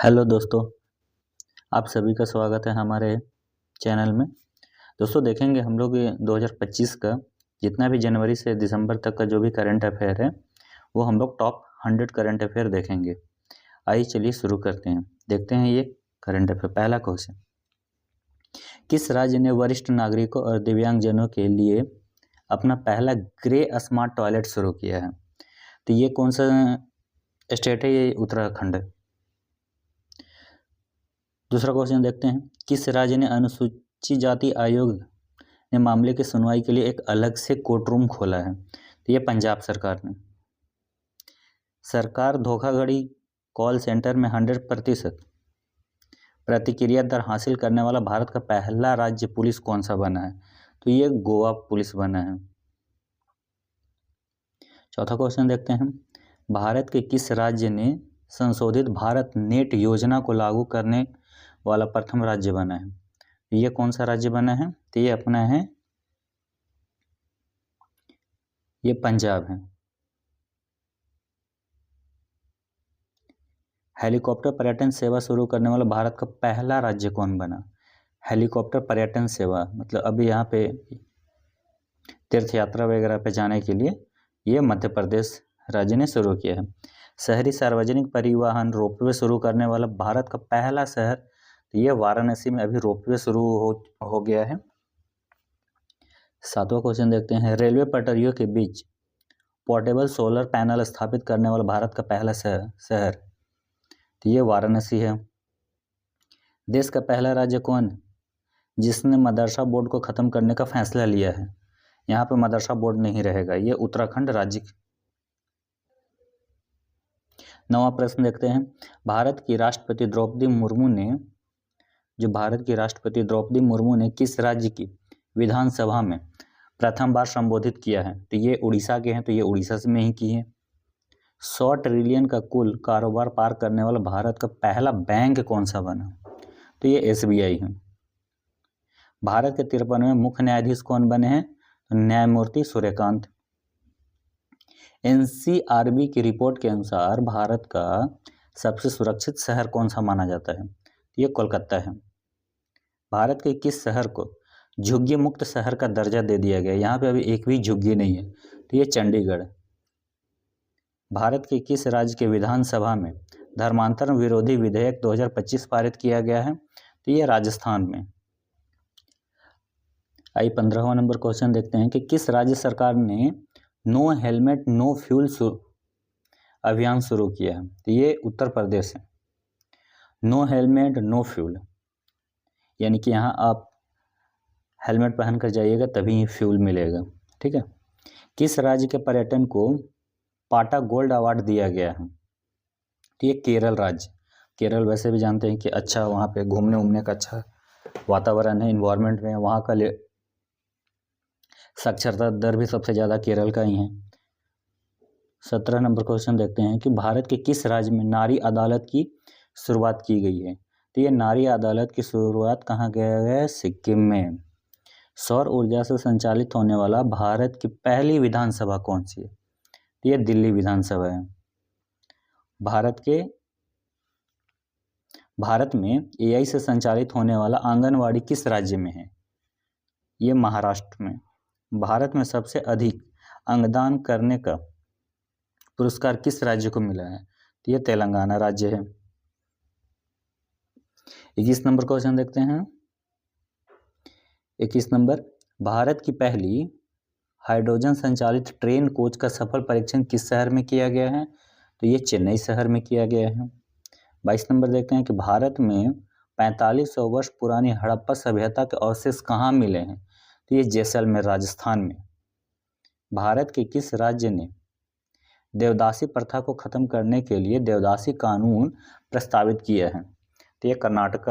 Hello दोस्तों, आप सभी का स्वागत है हमारे चैनल में। दोस्तों देखेंगे हम लोग ये 2025 का जितना भी जनवरी से दिसंबर तक का जो भी करंट अफेयर है वो हम लोग टॉप 100 करंट अफेयर देखेंगे। आइए चलिए शुरू करते हैं। देखते हैं ये करंट अफेयर। पहला क्वेश्चन, किस राज्य ने वरिष्ठ नागरिकों और दिव्यांगजनों के लिए अपना पहला ग्रे स्मार्ट टॉयलेट शुरू किया है? तो ये कौन सा स्टेट है? ये उत्तराखंड है। दूसरा क्वेश्चन देखते हैं, किस राज्य ने अनुसूचित जाति आयोग ने मामले की सुनवाई के लिए एक अलग से कोर्ट रूम खोला है? तो ये पंजाब सरकार ने। सरकार धोखाधड़ी कॉल सेंटर में 100% प्रतिक्रिया दर हासिल करने वाला भारत का पहला राज्य पुलिस कौन सा बना है? तो ये गोवा पुलिस बना है। चौथा क्वेश्चन देखते हैं, भारत के किस राज्य ने संशोधित भारत नेट योजना को लागू करने वाला प्रथम राज्य बना है? ये कौन सा राज्य बना है? तो ये अपना है, ये पंजाब है। हेलीकॉप्टर पर्यटन सेवा शुरू करने वाला भारत का पहला राज्य कौन बना? हेलीकॉप्टर पर्यटन सेवा मतलब अभी यहाँ पे तीर्थ यात्रा वगैरह पे जाने के लिए ये मध्य प्रदेश राज्य ने शुरू किया है। शहरी सार्वजनिक परिवहन रोपवे शुरू करने वाला भारत का पहला शहर, ये वाराणसी में अभी रोपवे शुरू हो गया है। सातवां क्वेश्चन देखते हैं, रेलवे पटरियों के बीच पोर्टेबल सोलर पैनल स्थापित करने वाला भारत का पहला शहर, तो ये वाराणसी है। देश का पहला राज्य कौन जिसने मदरसा बोर्ड को खत्म करने का फैसला लिया है? यहाँ पे मदरसा बोर्ड नहीं रहेगा, ये उत्तराखंड राज्य। नवा प्रश्न देखते हैं, भारत की राष्ट्रपति द्रौपदी मुर्मू ने किस राज्य की विधानसभा में प्रथम बार संबोधित किया है? तो ये उड़ीसा के हैं, तो ये उड़ीसा से में ही की है। 100 ट्रिलियन का कुल कारोबार पार करने वाला भारत का पहला बैंक कौन सा बना? तो ये SBI है। भारत के 53वें मुख्य न्यायाधीश कौन बने हैं? तो न्यायमूर्ति सूर्यकांत। NCRB की रिपोर्ट के अनुसार भारत का सबसे सुरक्षित शहर कौन सा माना जाता है? ये कोलकाता है। भारत के किस शहर को झुग्गी मुक्त शहर का दर्जा दे दिया गया? यहाँ पे अभी एक भी झुग्गी नहीं है, तो ये चंडीगढ़। भारत के किस राज्य के विधानसभा में धर्मांतरण विरोधी विधेयक 2025 पारित किया गया है? तो ये राजस्थान में। आइए 15वां नंबर क्वेश्चन देखते हैं कि किस राज्य सरकार ने नो हेलमेट नो फ्यूल अभियान शुरू किया है? तो ये उत्तर प्रदेश है। नो हेलमेट नो फ्यूल यानी कि यहाँ आप हेलमेट पहन कर जाइएगा तभी फ्यूल मिलेगा, ठीक है। किस राज्य के पर्यटन को पाटा गोल्ड अवार्ड दिया गया है? तो ये केरल राज्य। केरल वैसे भी जानते हैं कि अच्छा वहाँ पे घूमने उमने का अच्छा वातावरण है, इन्वायरमेंट में। वहाँ का साक्षरता दर भी सबसे ज़्यादा केरल का ही है। 17 नंबर क्वेश्चन देखते हैं कि भारत के किस राज्य में नारी अदालत की शुरुआत की गई है? तो ये नारी अदालत की शुरुआत कहाँ किया गया है? सिक्किम में। सौर ऊर्जा से संचालित होने वाला भारत की पहली विधानसभा कौन सी है? तो ये दिल्ली विधानसभा है। भारत में AI से संचालित होने वाला आंगनवाड़ी किस राज्य में है? ये महाराष्ट्र में। भारत में सबसे अधिक अंगदान करने का पुरस्कार किस राज्य को मिला है? तो ये तेलंगाना राज्य है। 21 नंबर क्वेश्चन देखते हैं। 21 नंबर, भारत की पहली हाइड्रोजन संचालित ट्रेन कोच का सफल परीक्षण किस शहर में किया गया है? तो ये चेन्नई शहर में किया गया है। 22 नंबर देखते हैं कि भारत में 4500 वर्ष पुरानी हड़प्पा सभ्यता के अवशेष कहाँ मिले हैं? तो ये जैसलमेर राजस्थान में। भारत के किस राज्य ने देवदासी प्रथा को खत्म करने के लिए देवदासी कानून प्रस्तावित किया है? तो ये कर्नाटक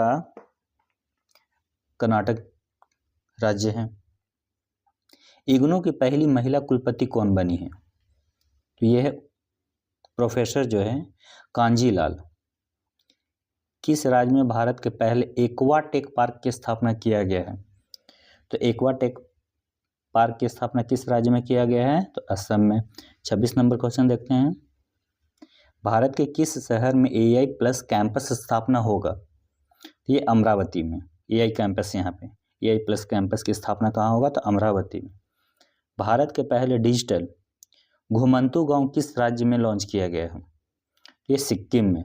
राज्य है। इग्नू की पहली महिला कुलपति कौन बनी है? तो यह प्रोफेसर जो है कांजी लाल। किस राज्य में भारत के पहले एक्वाटेक पार्क की स्थापना किया गया है? तो एक्वाटेक पार्क की स्थापना किस राज्य में किया गया है? तो असम में। 26 नंबर क्वेश्चन देखते हैं। भारत के किस शहर में AI प्लस कैंपस स्थापना होगा? ये अमरावती में AI कैंपस, यहाँ पे AI प्लस कैंपस की स्थापना कहाँ होगा? तो अमरावती में। भारत के पहले डिजिटल घुमंतू गांव किस राज्य में लॉन्च किया गया है? ये सिक्किम में।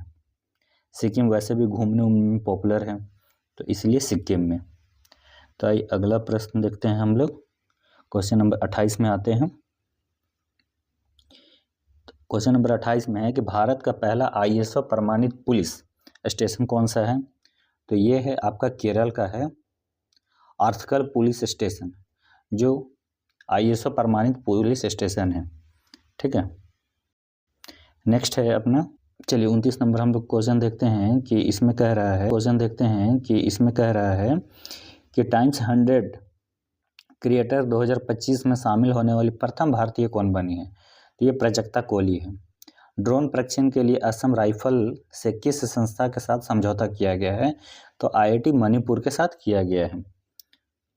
सिक्किम वैसे भी घूमने में पॉपुलर है, तो इसलिए सिक्किम में। तो आइए अगला प्रश्न देखते हैं हम लोग। क्वेश्चन नंबर 28 में आते हैं। क्वेश्चन नंबर 28 में है कि भारत का पहला ISO प्रमाणित पुलिस स्टेशन कौन सा है? तो ये है आपका केरल का है अर्थकल पुलिस स्टेशन, जो ISO प्रमाणित पुलिस स्टेशन है। ठीक है, नेक्स्ट है अपना, चलिए 29 नंबर हम लोग क्वेश्चन देखते हैं कि इसमें कह रहा है कि टाइम्स 100 क्रिएटर 2025 में शामिल होने वाली प्रथम भारतीय कौन बनी है? तो ये प्राजक्ता कोली है। ड्रोन परीक्षण के लिए असम राइफल से किस संस्था के साथ समझौता किया गया है? तो IIT मणिपुर के साथ किया गया है,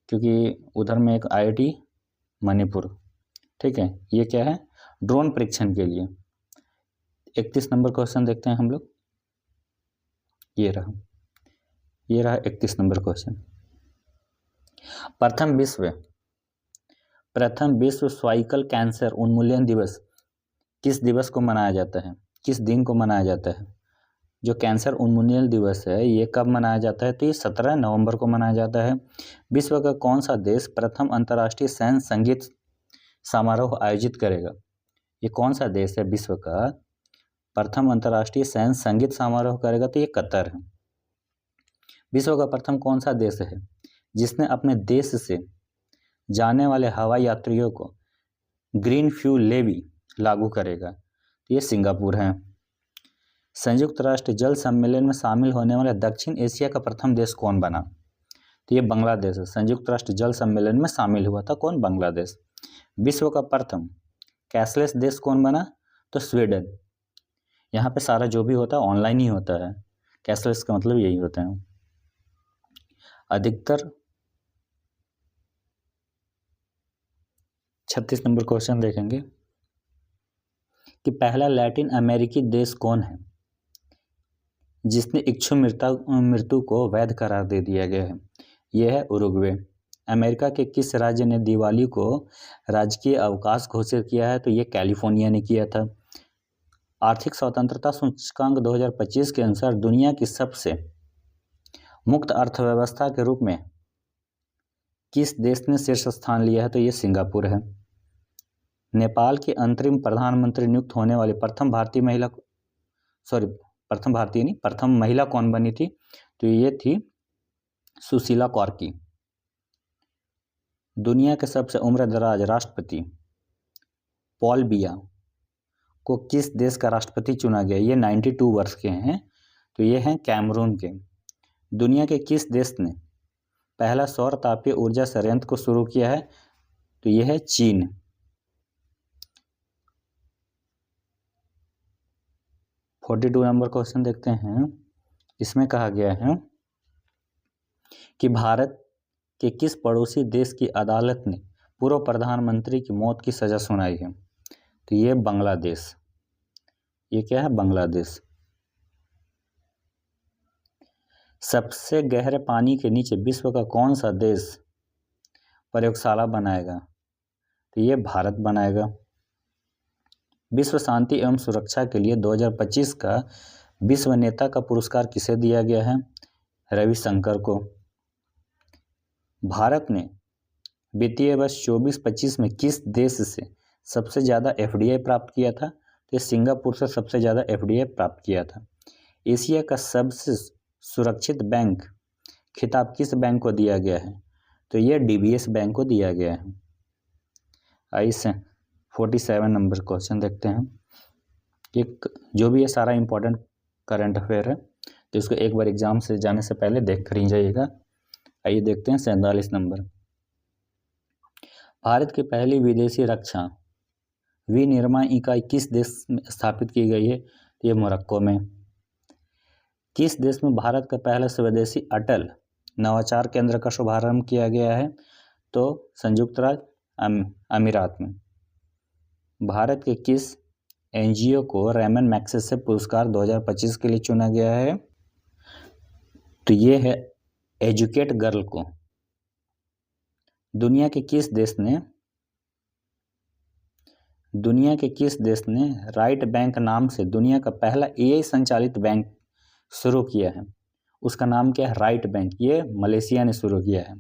क्योंकि उधर में एक IIT मणिपुर। ठीक है, ये क्या है? ड्रोन परीक्षण के लिए। 31 नंबर क्वेश्चन देखते हैं हम लोग। ये रहा 31 नंबर क्वेश्चन। प्रथम विश्व स्वाइकल कैंसर उन्मूलन दिवस किस दिवस को मनाया जाता है? किस दिन को मनाया जाता है? जो कैंसर उन्मूलन दिवस है ये कब मनाया जाता है? तो ये 17 नवंबर को मनाया जाता है। विश्व का कौन सा देश प्रथम अंतर्राष्ट्रीय सैन्य संगीत समारोह आयोजित करेगा? ये कौन सा देश है विश्व का प्रथम अंतर्राष्ट्रीय सैन्य संगीत समारोह करेगा? तो ये कतर है। विश्व का प्रथम कौन सा देश है जिसने अपने देश से जाने वाले हवाई यात्रियों को ग्रीन फ्यूल लेवी लागू करेगा? तो ये सिंगापुर है। संयुक्त राष्ट्र जल सम्मेलन में शामिल होने वाले दक्षिण एशिया का प्रथम देश कौन बना? तो ये बांग्लादेश है। संयुक्त राष्ट्र जल सम्मेलन में शामिल हुआ था कौन? बांग्लादेश। विश्व का प्रथम कैशलेस देश कौन बना? तो स्वीडन। यहाँ पे सारा जो भी होता है ऑनलाइन ही होता है, कैशलेस का मतलब यही होता है। अधिकतर 36 नंबर क्वेश्चन देखेंगे कि पहला लैटिन अमेरिकी देश कौन है जिसने इच्छु मृत्यु को वैध करार दे दिया गया है? यह है उरुग्वे। अमेरिका के किस राज्य ने दिवाली को राजकीय अवकाश घोषित किया है? तो ये कैलिफोर्निया ने किया था। आर्थिक स्वतंत्रता सूचकांक 2025 के अनुसार दुनिया की सबसे मुक्त अर्थव्यवस्था के रूप में किस देश ने शीर्ष स्थान लिया है? तो ये सिंगापुर है। नेपाल की अंतरिम प्रधानमंत्री नियुक्त होने वाली प्रथम महिला कौन बनी थी? तो ये थी सुशीला कौरकी। दुनिया के सबसे उम्रदराज राष्ट्रपति पॉल बिया को किस देश का राष्ट्रपति चुना गया? ये 92 वर्ष के हैं, तो ये हैं कैमरून के। दुनिया के किस देश ने पहला सौर तापीय ऊर्जा संयंत्र को शुरू किया है? तो ये है चीन। और 42 नंबर क्वेश्चन देखते हैं। इसमें कहा गया है कि भारत के किस पड़ोसी देश की अदालत ने पूर्व प्रधानमंत्री की मौत की सजा सुनाई है? तो ये बांग्लादेश। ये क्या है? बांग्लादेश। सबसे गहरे पानी के नीचे विश्व का कौन सा देश प्रयोगशाला बनाएगा? तो ये भारत बनाएगा। विश्व शांति एवं सुरक्षा के लिए 2025 का विश्व नेता का पुरस्कार किसे दिया गया है? रविशंकर को। भारत ने वित्तीय वर्ष 24-25 में किस देश से सबसे ज़्यादा FDI प्राप्त किया था? तो सिंगापुर से सबसे ज़्यादा FDI प्राप्त किया था। एशिया का सबसे सुरक्षित बैंक खिताब किस बैंक को दिया गया है? तो ये DBS बैंक को दिया गया है। आइए 47 नंबर क्वेश्चन देखते हैं। एक जो भी है सारा इम्पोर्टेंट करंट अफेयर है, तो इसको एक बार एग्जाम से जाने से पहले देख कर ही जाइएगा। आइए देखते हैं 47 नंबर। भारत की पहली विदेशी रक्षा विनिर्माण इकाई किस देश में स्थापित की गई है? तो ये मोरक्को में। किस देश में भारत का पहला स्वदेशी अटल नवाचार केंद्र का शुभारंभ किया गया है? तो संयुक्त राज्य अमीरात में। भारत के किस एनजीओ को रेमन मैग्सेसे पुरस्कार 2025 के लिए चुना गया है? तो ये है एजुकेट गर्ल को। दुनिया के किस देश ने राइट बैंक नाम से दुनिया का पहला एआई संचालित बैंक शुरू किया है? उसका नाम क्या है? Right bank. ये मलेशिया ने शुरू किया है।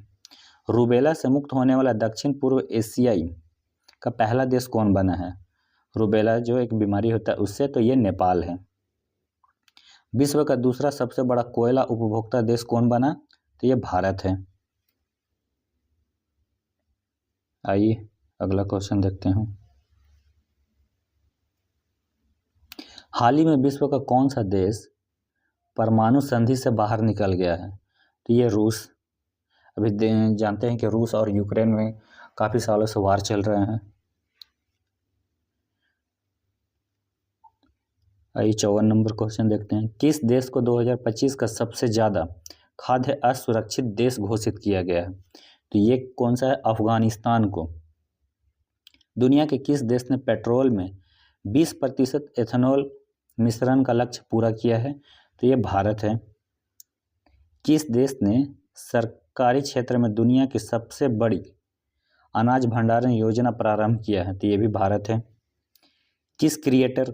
रूबेला से मुक्त होने वाला दक्षिण पूर्व एशियाई का पहला देश कौन बना है? रूबेला जो एक बीमारी होता है उससे, तो ये नेपाल है। विश्व का दूसरा सबसे बड़ा कोयला उपभोक्ता देश कौन बना? तो ये भारत है। आइए अगला क्वेश्चन देखते हैं। हाल ही में विश्व का कौन सा देश परमाणु संधि से बाहर निकल गया है? तो ये रूस। अभी जानते हैं कि रूस और यूक्रेन में काफ़ी सालों से वार चल रहे हैं। आइए 54 नंबर क्वेश्चन देखते हैं। किस देश को 2025 का सबसे ज़्यादा खाद्य असुरक्षित देश घोषित किया गया है? तो ये कौन सा है? अफगानिस्तान को। दुनिया के किस देश ने पेट्रोल में 20% एथेनॉल मिश्रण का लक्ष्य पूरा किया है? तो ये भारत है। किस देश ने सरकारी क्षेत्र में दुनिया की सबसे बड़ी अनाज भंडारण योजना प्रारंभ किया है? तो ये भी भारत है। किस क्रिएटर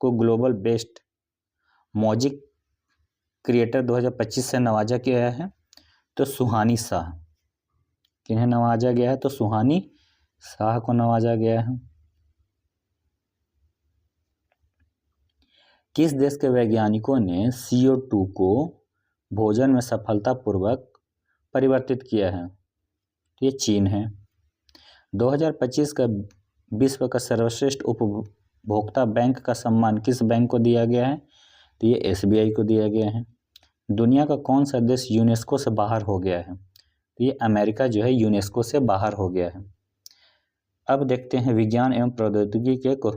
को ग्लोबल बेस्ट म्यूजिक क्रिएटर 2025 से नवाजा गया है? तो सुहानी शाह। किन्हें नवाजा गया है? तो सुहानी शाह को नवाजा गया है। किस देश के वैज्ञानिकों ने CO2 को भोजन में सफलतापूर्वक परिवर्तित किया है? तो ये चीन है। 2025 का विश्व का सर्वश्रेष्ठ उपभोक्ता बैंक का सम्मान किस बैंक को दिया गया है? तो ये SBI को दिया गया है। दुनिया का कौन सा देश यूनेस्को से बाहर हो गया है? तो ये अमेरिका जो है यूनेस्को से बाहर हो गया है। अब देखते हैं विज्ञान एवं प्रौद्योगिकी के को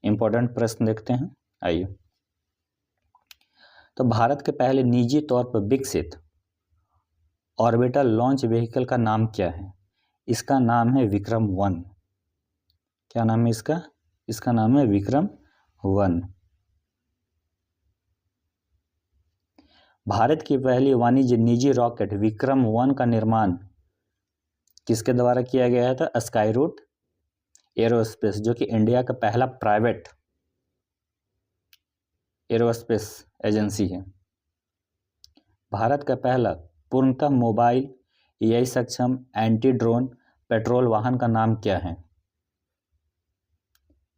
इम्पोर्टेंट प्रश्न देखते हैं। आइए। तो भारत के पहले निजी तौर पर विकसित ऑर्बिटल लॉन्च व्हीकल का नाम क्या है? इसका नाम है विक्रम-1। क्या नाम है इसका? इसका नाम है विक्रम-1। भारत की पहली वाणिज्य निजी रॉकेट विक्रम-1 का निर्माण किसके द्वारा किया गया है? तो स्काईरूट एरोस्पेस, जो कि इंडिया का पहला प्राइवेट एरोस्पेस एजेंसी है। भारत का पहला पूर्णतः मोबाइल AI सक्षम एंटी ड्रोन पेट्रोल वाहन का नाम क्या है?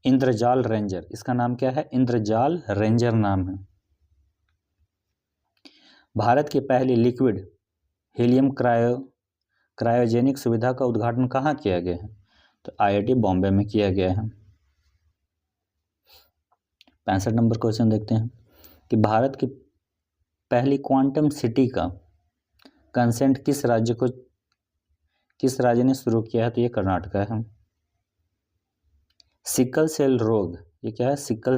इंद्रजाल रेंजर। इसका नाम क्या है? इंद्रजाल रेंजर नाम है। भारत की पहली लिक्विड हीलियम क्रायोजेनिक सुविधा का उद्घाटन कहाँ किया गया है? तो IIT बॉम्बे में किया गया है। 65 नंबर क्वेश्चन देखते हैं कि भारत की पहली क्वांटम सिटी का कंसेंट किस राज्य ने शुरू किया है? तो ये कर्नाटका है। सिकल सेल रोग, ये क्या है? सिकल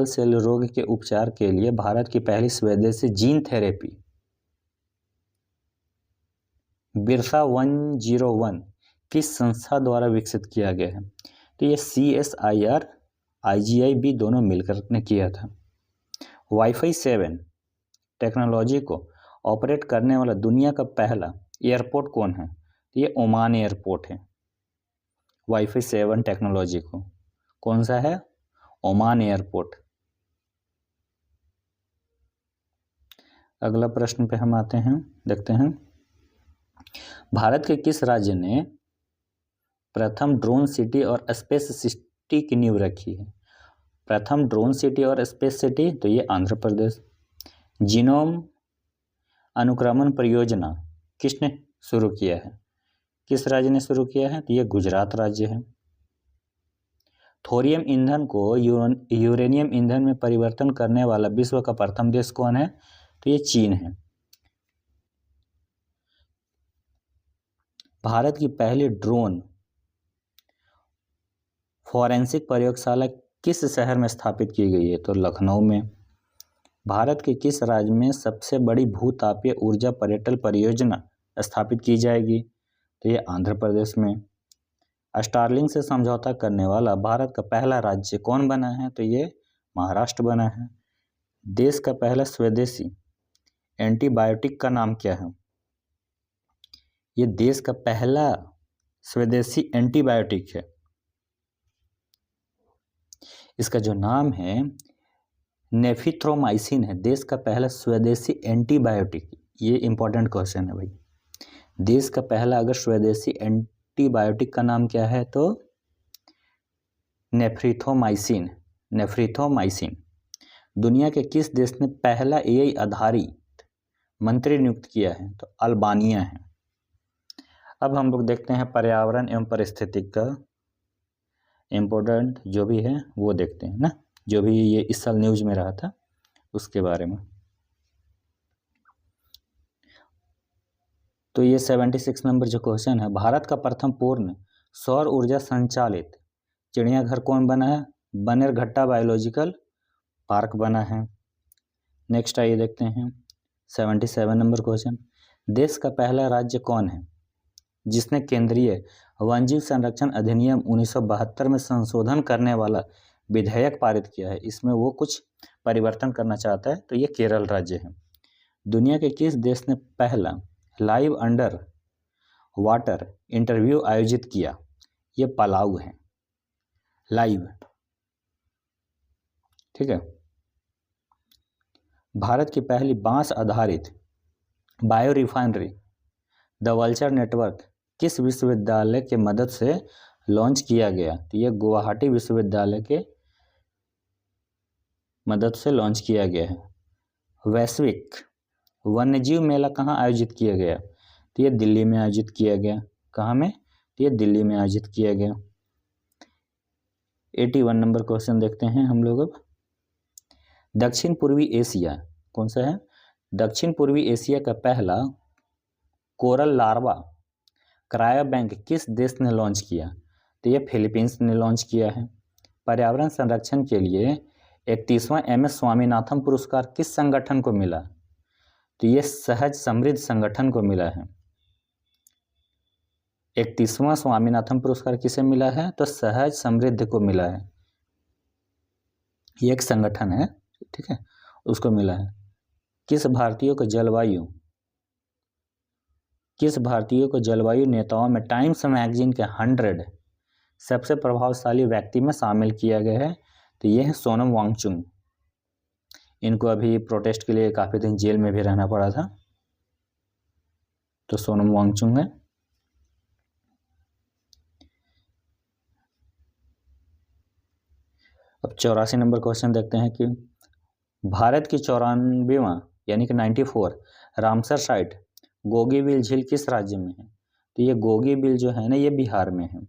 सेल रोग के उपचार के लिए भारत की पहली स्वदेशी जीन थेरेपी बिरसा 101 किस संस्था द्वारा विकसित किया गया है? तो ये CSIR IGI दोनों मिलकर ने किया था। वाईफाई 7 टेक्नोलॉजी को ऑपरेट करने वाला दुनिया का पहला एयरपोर्ट कौन है? तो ये ओमान एयरपोर्ट है। वाईफाई 7 टेक्नोलॉजी को कौन सा है? Oman airport. अगला प्रश्न पे हम आते हैं, देखते हैं। भारत के किस राज्य ने प्रथम ड्रोन सिटी और स्पेस सिटी की नींव रखी है? प्रथम ड्रोन सिटी और स्पेस सिटी, तो ये आंध्र प्रदेश। जीनोम अनुक्रमण परियोजना किसने शुरू किया है? किस राज्य ने शुरू किया है? तो ये गुजरात राज्य है। थोरियम ईंधन को यूरेनियम ईंधन में परिवर्तन करने वाला विश्व का प्रथम देश कौन है? तो ये चीन है। भारत की पहली ड्रोन फॉरेंसिक प्रयोगशाला किस शहर में स्थापित की गई है? तो लखनऊ में। भारत के किस राज्य में सबसे बड़ी भूतापीय ऊर्जा पर्यटन परियोजना स्थापित की जाएगी? तो ये आंध्र प्रदेश में। स्टारलिंक से समझौता करने वाला भारत का पहला राज्य कौन बना है? तो ये महाराष्ट्र बना है। देश का पहला स्वदेशी एंटीबायोटिक का नाम क्या है? ये देश का पहला स्वदेशी एंटीबायोटिक है, इसका जो नाम है नेफिथ्रोमाइसिन है। देश का पहला स्वदेशी एंटीबायोटिक, ये इंपॉर्टेंट क्वेश्चन है भाई। देश का पहला अगर स्वदेशी एंटीबायोटिक का नाम क्या है? तो नेफ्रिथोमाइसिन, नेफ्रिथोमाइसिन। दुनिया के किस देश ने पहला एआई आधारित मंत्री नियुक्त किया है? तो अल्बानिया है। अब हम लोग देखते हैं पर्यावरण एवं पारिस्थितिक का इम्पोर्टेंट जो भी है वो देखते हैं ना, जो भी ये इस साल न्यूज में रहा था उसके बारे में। तो ये 76 नंबर जो क्वेश्चन है, भारत का प्रथम पूर्ण सौर ऊर्जा संचालित चिड़ियाघर कौन बना है? बनेरघट्टा बायोलॉजिकल पार्क बना है। नेक्स्ट आइए देखते हैं 77 नंबर क्वेश्चन, देश का पहला राज्य कौन है जिसने केंद्रीय वन्यजीव संरक्षण अधिनियम 1972 में संशोधन करने वाला विधेयक पारित किया है? इसमें वो कुछ परिवर्तन करना चाहता है, तो ये केरल राज्य है। दुनिया के किस देश ने पहला लाइव अंडर वाटर इंटरव्यू आयोजित किया? ये पलाऊ है, लाइव, ठीक है। भारत की पहली बांस आधारित bio refinery the vulture network किस विश्वविद्यालय के मदद से लॉन्च किया गया? तो ये गुवाहाटी विश्वविद्यालय के मदद से लॉन्च किया गया है। वैश्विक वन्यजीव मेला कहाँ आयोजित किया गया? तो ये दिल्ली में आयोजित किया गया। कहाँ में? तो ये दिल्ली में आयोजित किया गया। 81 नंबर क्वेश्चन देखते हैं हम लोग अब। दक्षिण पूर्वी एशिया कौन सा है? दक्षिण पूर्वी एशिया का पहला कोरल लार्वा क्रायो बैंक किस देश ने लॉन्च किया? तो ये फिलीपींस ने लॉन्च किया है। पर्यावरण संरक्षण के लिए 31वां MS स्वामीनाथन पुरस्कार किस संगठन को मिला? तो ये सहज समृद्ध संगठन को मिला है। 31वां स्वामीनाथन पुरस्कार किसे मिला है? तो सहज समृद्ध को मिला है। ये एक संगठन है, ठीक है, उसको मिला है। किस भारतीय को जलवायु नेताओं में टाइम्स मैगजीन के 100 सबसे प्रभावशाली व्यक्ति में शामिल किया गया है? तो ये है सोनम वांगचुक। इनको अभी प्रोटेस्ट के लिए काफ़ी दिन जेल में भी रहना पड़ा था, तो सोनम वांगचुक है। अब 84 नंबर क्वेश्चन देखते हैं कि भारत की 94वां यानी कि 94 रामसर साइट गोगीबिल झील किस राज्य में है? तो ये गोगीबिल जो है ना, ये बिहार में है।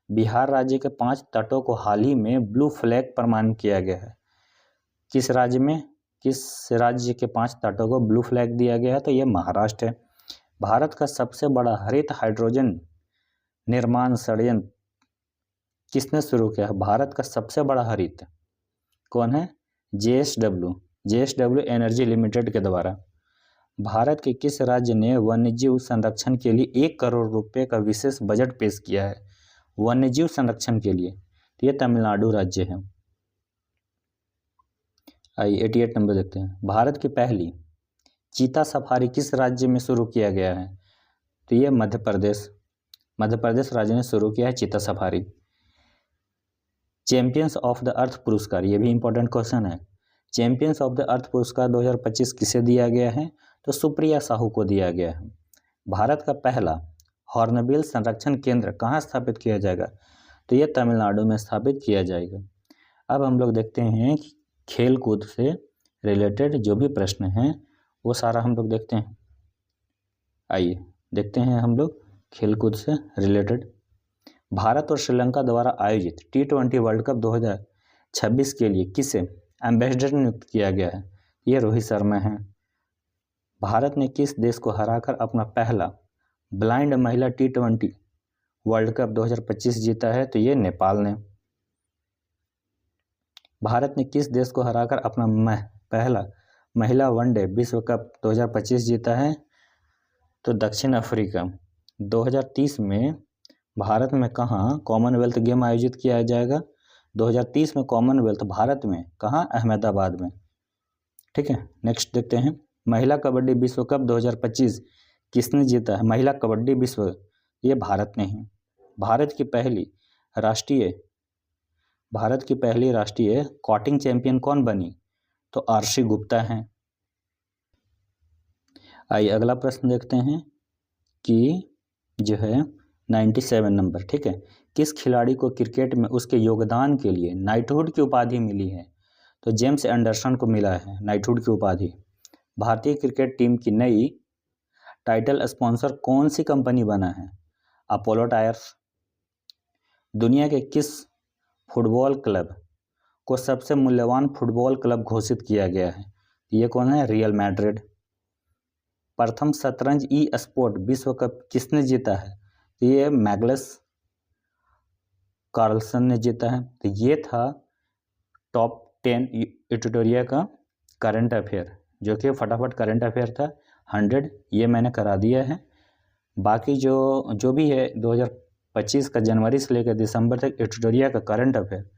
बिहार राज्य के 5 तटों को हाल ही में ब्लू फ्लैग प्रमाणित किया गया है। किस राज्य में? किस राज्य के 5 तटों को ब्लू फ्लैग दिया गया है? तो ये महाराष्ट्र है। भारत का सबसे बड़ा हरित हाइड्रोजन निर्माण संयंत्र किसने शुरू किया है? भारत का सबसे बड़ा हरित कौन है? JSW एनर्जी लिमिटेड के द्वारा। भारत के किस राज्य ने वन्यजीव संरक्षण के लिए 1 करोड़ रुपए का विशेष बजट पेश किया है? वन्यजीव संरक्षण के लिए, तो ये तमिलनाडु राज्य है। आइए 88 नंबर देखते हैं। भारत की पहली चीता सफारी किस राज्य में शुरू किया गया है? तो ये मध्य प्रदेश राज्य ने शुरू किया है चीता safari. Champions of the earth पुरस्कार, ये भी इंपॉर्टेंट क्वेश्चन है। चैंपियंस ऑफ द अर्थ पुरस्कार 2025 किसे दिया गया है? तो सुप्रिया साहू को दिया गया है। भारत का पहला हॉर्नबिल संरक्षण केंद्र कहाँ स्थापित किया जाएगा? तो ये तमिलनाडु में स्थापित किया जाएगा। अब हम लोग देखते हैं कि खेल कूद से रिलेटेड जो भी प्रश्न हैं वो सारा हम लोग देखते हैं। आइए देखते हैं हम लोग खेल कूद से रिलेटेड। भारत और श्रीलंका द्वारा आयोजित T20 वर्ल्ड कप 2026 के लिए किसे एम्बेसडर नियुक्त किया गया है? ये रोहित शर्मा हैं। भारत ने किस देश को हराकर अपना पहला ब्लाइंड महिला T20 वर्ल्ड कप 2025 जीता है? तो ये नेपाल ने। भारत ने किस देश को हराकर अपना पहला महिला वनडे विश्व कप 2025 जीता है? तो दक्षिण अफ्रीका। 2030 में भारत में कहाँ कॉमनवेल्थ गेम आयोजित किया जाएगा? 2030 में कॉमनवेल्थ भारत में कहाँ? अहमदाबाद में। ठीक है, नेक्स्ट देखते हैं। महिला कबड्डी विश्व कप 2025 किसने जीता है? महिला कबड्डी विश्व, ये भारत ने ही। भारत की पहली राष्ट्रीय कॉटिंग चैंपियन कौन बनी? तो आरसी गुप्ता हैं। आइए अगला प्रश्न देखते हैं कि जो है 97 नंबर। ठीक है, किस खिलाड़ी को क्रिकेट में उसके योगदान के लिए नाइटहुड की उपाधि मिली है? तो जेम्स एंडरसन को मिला है नाइटहुड की उपाधि। भारतीय क्रिकेट टीम की नई टाइटल स्पॉन्सर कौन सी कंपनी बना है? Apollo tyres. दुनिया के किस फुटबॉल क्लब को सबसे मूल्यवान फुटबॉल क्लब घोषित किया गया है? ये कौन है? Real Madrid. प्रथम शतरंज ई स्पोर्ट विश्व कप किसने जीता है? तो ये मैग्नस कार्लसन ने जीता है। तो ये था टॉप 10 ट्यूटोरियल का करंट अफेयर, जो कि फटाफट करंट अफेयर था। 100 ये मैंने करा दिया है। बाकी जो भी है 2025 का जनवरी से लेकर दिसंबर तक ट्यूटोरियल का करंट अफेयर,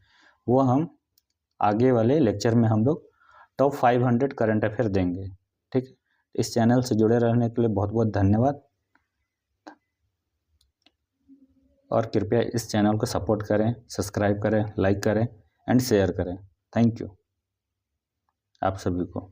वो हम आगे वाले लेक्चर में हम लोग टॉप 500 करंट अफेयर देंगे। ठीक है, इस चैनल से जुड़े रहने के लिए बहुत बहुत धन्यवाद, और कृपया इस चैनल को सपोर्ट करें, सब्सक्राइब करें, लाइक करें एंड शेयर करें। थैंक यू आप सभी को।